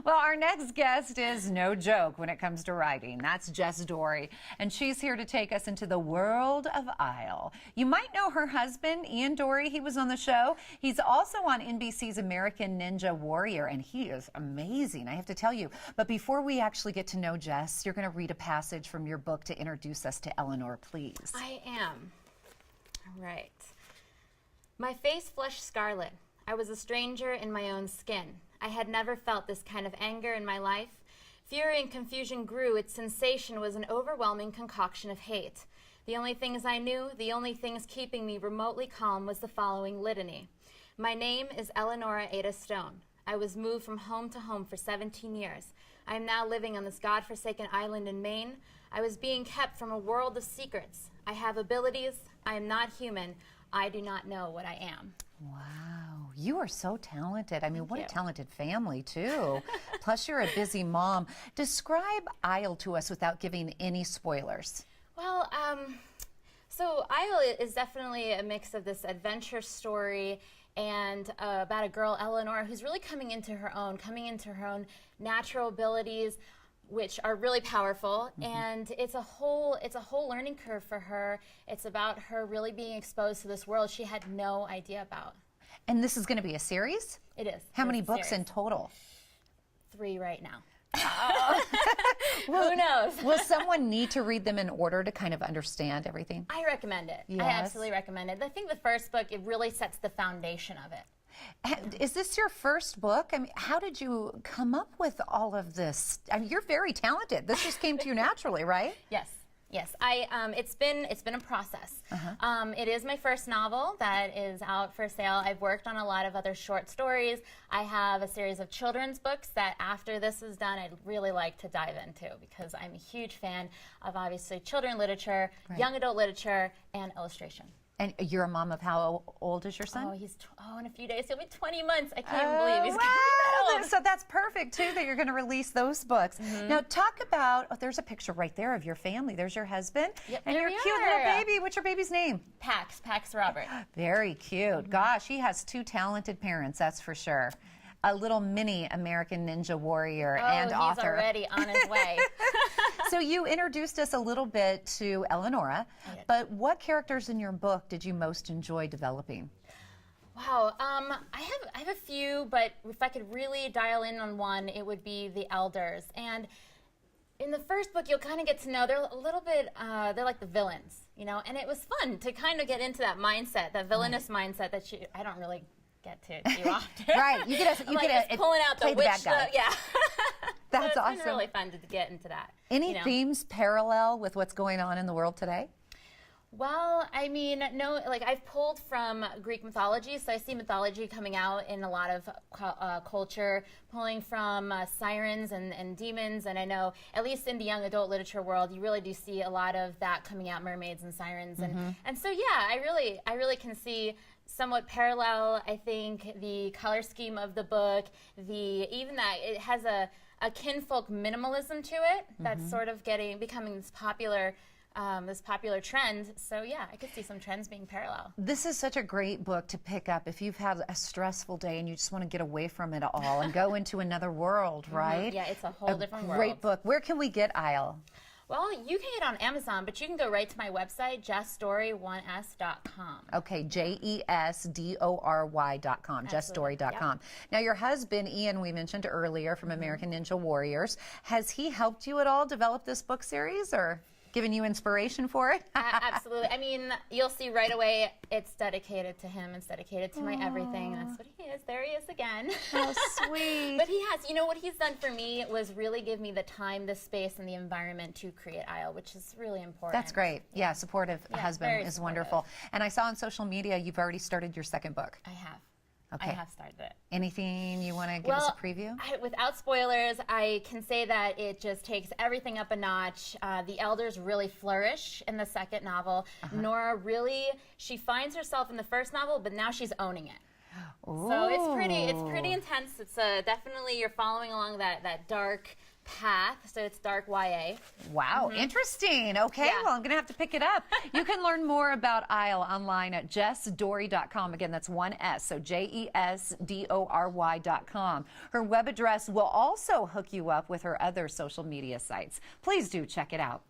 Well, our next guest is no joke when it comes to writing. That's Jes Dory, and she's here to take us into the world of Isle. You might know her husband, Ian Dory. He was on the show. He's also on NBC's American Ninja Warrior, and he is amazing, I have to tell you. But before we actually get to know Jes, you're going to read a passage from your book to introduce us to Eleanor, please. I am. All right. My face flushed scarlet. I was a stranger in my own skin. I had never felt this kind of anger in my life. Fury and confusion grew. Its sensation was an overwhelming concoction of hate. The only things I knew, the only things keeping me remotely calm was the following litany. My name is Eleanor Ada Stone. I was moved from home to home for 17 years. I am now living on this godforsaken island in Maine. I was being kept from a world of secrets. I have abilities. I am not human. I do not know what I am. Wow, you are so talented. I mean, what a talented family, too. Plus, you're a busy mom. Describe Isle to us without giving any spoilers. Well, so Isle is definitely a mix of this adventure story and about a girl, Eleanor, who's really coming into her own natural abilities, which are really powerful, and it's a whole learning curve for her. It's about her really being exposed to this world she had no idea about. And this is going to be a series? It is. How many books in total? 3 right now. Who knows? Will someone need to read them in order to kind of understand everything? I recommend it. Yes. I absolutely recommend it. I think the first book, it really sets the foundation of it. Is this your first book? I mean, how did you come up with all of this? I mean, you're very talented. This just came to you naturally, right? Yes. Yes, it's been a process. It is my first novel that is out for sale. I've worked on a lot of other short stories. I have a series of children's books that after this is done, I'd really like to dive into because I'm a huge fan of obviously children's literature, young adult literature, and illustration. And you're a mom of how old is your son? Oh, in a few days he'll be 20 months. I can't believe he's getting that old. So that's perfect too that you're going to release those books. Now talk about, there's a picture right there of your family. There's your husband and your cute little baby. What's your baby's name? Pax Robert. Very cute. Gosh, he has 2 talented parents, that's for sure. A little mini American Ninja Warrior and author. He's already on his way. So you introduced us a little bit to Eleonora, but what characters in your book did you most enjoy developing? Wow, I have a few, but if I could really dial in on one, it would be the elders. And in the first book, you'll kind of get to know, they're a little bit, they're like the villains, you know, and it was fun to kind of get into that mindset, that villainous mindset that I don't really get to do often. Right, you get pulling out the witch, yeah. That's so awesome. It's been really fun to get into that. Any themes parallel with what's going on in the world today? Well, I mean, no, like I've pulled from Greek mythology, so I see mythology coming out in a lot of culture, pulling from sirens and demons, and I know, at least in the young adult literature world, you really do see a lot of that coming out, mermaids and sirens, and so yeah, I really can see somewhat parallel. I think the color scheme of the book, even that it has a kinfolk minimalism to it that's sort of becoming this popular trend. So yeah, I could see some trends being parallel. This is such a great book to pick up if you've had a stressful day and you just want to get away from it all and go into another world, right? Yeah, it's a whole different world. Great book. Where can we get Isle? Well, you can get it on Amazon, but you can go right to my website, jesdory1s.com. Okay, JESDORY.com, jesdory.com. Now, your husband, Ian, we mentioned earlier from American Ninja Warriors, has he helped you at all develop this book series or given you inspiration for it? Absolutely. I mean, you'll see right away it's dedicated to him. It's dedicated to my everything. That's what he is. There he is again. Oh, sweet. But he has, you know, what he's done for me was really give me the time, the space, and the environment to create Isle, which is really important. That's great. Yeah, supportive husband is wonderful. And I saw on social media you've already started your second book. I have. Okay. I have started it. Anything you want to give us a preview? Without spoilers, I can say that it just takes everything up a notch. The elders really flourish in the second novel. Nora really, she finds herself in the first novel, but now she's owning it. Ooh. So it's pretty intense. It's definitely, you're following along that dark path, so it's dark YA. Wow, interesting. Okay, Yeah. well, I'm going to have to pick it up. You can learn more about Isle online at jesdory.com. Again, that's one S, so JESDORY.com. Her web address will also hook you up with her other social media sites. Please do check it out.